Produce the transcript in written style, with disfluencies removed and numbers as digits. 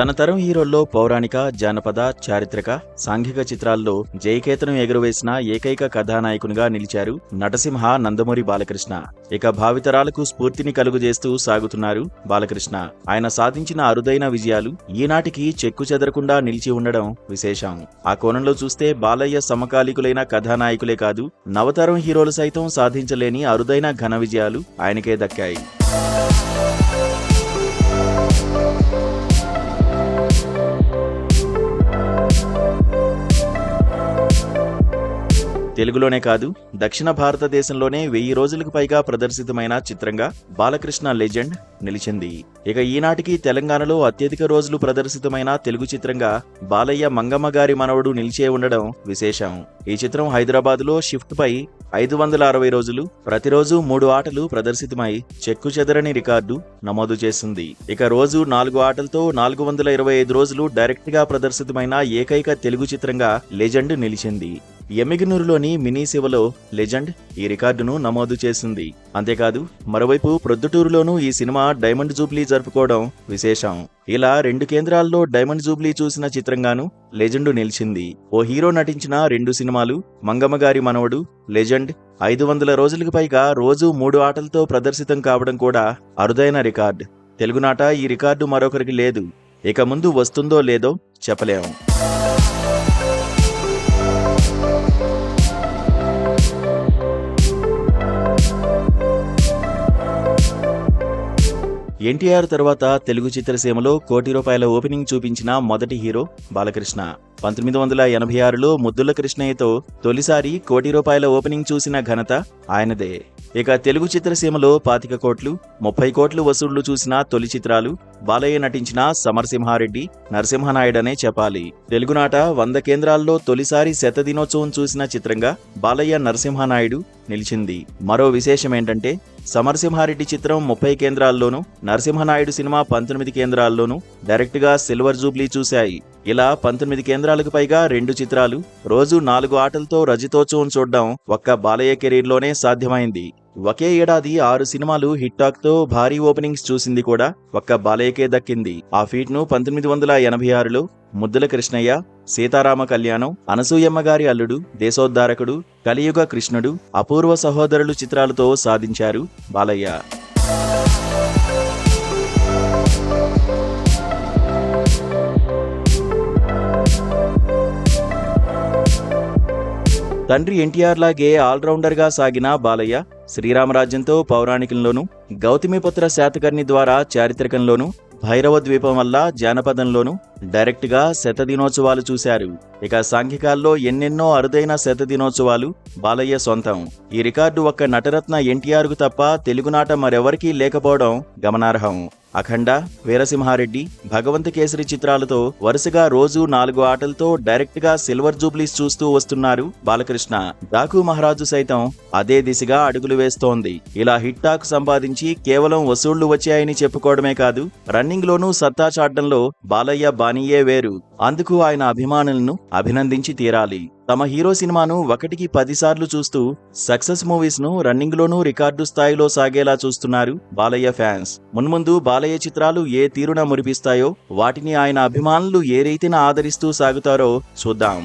తన తరం హీరోల్లో పౌరాణిక, జానపద, చారిత్రక, సాంఘిక చిత్రాల్లో జయకేతనం ఎగురవేసిన ఏకైక కథానాయకునిగా నిలిచారు నటసింహ నందమూరి బాలకృష్ణ. ఇక భావితరాలకు స్ఫూర్తిని కలుగజేస్తూ సాగుతున్నారు బాలకృష్ణ. ఆయన సాధించిన అరుదైన విజయాలు ఈనాటికి చెక్కు చెదరకుండా నిలిచి ఉండడం విశేషం. ఆ కోణంలో చూస్తే బాలయ్య సమకాలీకులైన కథానాయకులే కాదు, నవతరం హీరోలు సైతం సాధించలేని అరుదైన ఘన విజయాలు ఆయనకే దక్కాయి. తెలుగులోనే కాదు, దక్షిణ భారతదేశంలోనే 1000 రోజులకు పైగా ప్రదర్శితమైన చిత్రంగా బాలకృష్ణ లెజెండ్ నిలిచింది. ఇక ఈనాటికి తెలంగాణలో అత్యధిక రోజులు ప్రదర్శితమైన తెలుగు చిత్రంగా బాలయ్య మంగమ్మ గారి మనవడు నిలిచే ఉండడం విశేషం. ఈ చిత్రం హైదరాబాదులో షిఫ్ట్ పై 560 రోజులు, ప్రతిరోజు 3 ఆటలు ప్రదర్శితమై చెక్కు చెదరని రికార్డు నమోదు చేసింది. ఇక రోజు 4 ఆటలతో 425 రోజులు డైరెక్ట్ గా ప్రదర్శితమైన ఏకైక తెలుగు చిత్రంగా లెజెండ్ నిలిచింది. ఎమ్మిగనూరులోని మినీ శివలో లెజెండ్ ఈ రికార్డును నమోదు చేసింది. అంతేకాదు, మరోవైపు ప్రొద్దుటూరులోనూ ఈ సినిమా డైమండ్ జూబ్లీ జరుపుకోవడం విశేషం. ఇలా 2 కేంద్రాల్లో డైమండ్ జూబ్లీ చూసిన చిత్రంగాను లెజెండ్ నిలిచింది. ఓ హీరో నటించిన 2 సినిమాలు మంగమ్మ గారి మనవడు, లెజెండ్ 500 రోజులకు పైగా రోజు 3 ఆటలతో ప్రదర్శితం కావడం కూడా అరుదైన రికార్డు. తెలుగునాట ఈ రికార్డు మరొకరికి లేదు. ఇక ముందు వస్తుందో లేదో చెప్పలేం. ఎన్టీఆర్ తర్వాత తెలుగు చిత్రసీమలో ₹1 కోటి ఓపెనింగ్ చూపించిన మొదటి హీరో బాలకృష్ణ. 1986లో ముద్దుల కృష్ణయ్యతో తొలిసారి ₹1 కోటి ఓపెనింగ్ చూసిన ఘనత ఆయనదే. ఇక తెలుగు చిత్రసీమలో 25 కోట్లు, 30 కోట్లు వసూళ్లు చూసిన తొలి చిత్రాలు బాలయ్య నటించిన సమరసింహారెడ్డి, నరసింహనాయుడనే చెప్పాలి. తెలుగునాట 100 కేంద్రాల్లో తొలిసారి శతదినోత్సవం చూసిన చిత్రంగా బాలయ్య నరసింహనాయుడు నిలిచింది. మరో విశేషమేంటంటే సమరసింహారెడ్డి చిత్రం 30 కేంద్రాల్లోనూ, నరసింహనాయుడు సినిమా 19 కేంద్రాల్లోనూ డైరెక్ట్ గా సిల్వర్ జూబ్లీ చూశాయి. ఇలా 19 కేంద్రాలకు పైగా 2 చిత్రాలు రోజు 4 ఆటలతో రజతోత్సవం చూడడం ఒక్క బాలయ్య కెరీర్లోనే సాధ్యమైంది. ఒకే ఏడాది 6 సినిమాలు హిట్ టాక్ తో భారీ ఓపెనింగ్స్ చూసింది కూడా ఒక్క బాలయ్యకే దక్కింది. ఆ ఫీట్ ను 1986లో ముద్దుల కృష్ణయ్య, సీతారామ కళ్యాణం, అనసూయమ్మ గారి అల్లుడు, దేశోద్ధారకుడు, కలియుగ కృష్ణుడు, అపూర్వ సహోదరులు చిత్రాలతో సాధించారు బాలయ్య. తండ్రి ఎన్టీఆర్ లాగే ఆల్రౌండర్ గా సాగిన బాలయ్య శ్రీరామరాజ్యంతో పౌరాణికంలోనూ, గౌతమిపుత్ర శాతకర్ణి ద్వారా చారిత్రకంలోనూ, భైరవ ద్వీపం వల్ల జానపదంలోనూ డైరెక్ట్ గా శతదినోత్సవాలు చూశారు. ఇక సాంఘికాల్లో ఎన్నెన్నో అరుదైన శతదినోత్సవాలు బాలయ్య సొంతం. ఈ రికార్డు ఒక్క నటరత్న ఎన్టీఆర్ కు తప్ప తెలుగునాట మరెవరికీ లేకపోవడం గమనార్హం. అఖండ, వీరసింహారెడ్డి, భగవంత కేసరి చిత్రాలతో వరుసగా రోజు 4 ఆటలతో డైరెక్ట్ గా సిల్వర్ జూబ్లీస్ చూస్తూ వస్తున్నారు బాలకృష్ణ. డాకు మహారాజు సైతం అదే దిశగా అడుగులు వేస్తోంది. ఇలా హిట్ టాక్ సంపాదించి కేవలం వసూళ్లు వచ్చాయని చెప్పుకోవడమే కాదు, రన్నింగ్ లోనూ సత్తా చాటంలో బాలయ్య బానీయే వేరు. అందుకు ఆయన అభిమానులను అభినందించి తీరాలి. తమ హీరో సినిమాను 1కి 10 సార్లు చూస్తూ సక్సెస్ మూవీస్ ను రన్నింగ్ లోనూ రికార్డు స్థాయిలో సాగేలా చూస్తున్నారు బాలయ్య ఫ్యాన్స్. మున్ముందు బాలయ్య చిత్రాలు ఏ తీరున మురిపిస్తాయో, వాటిని ఆయన అభిమానులు ఏ రీతిన ఆదరిస్తూ సాగుతారో చూద్దాం.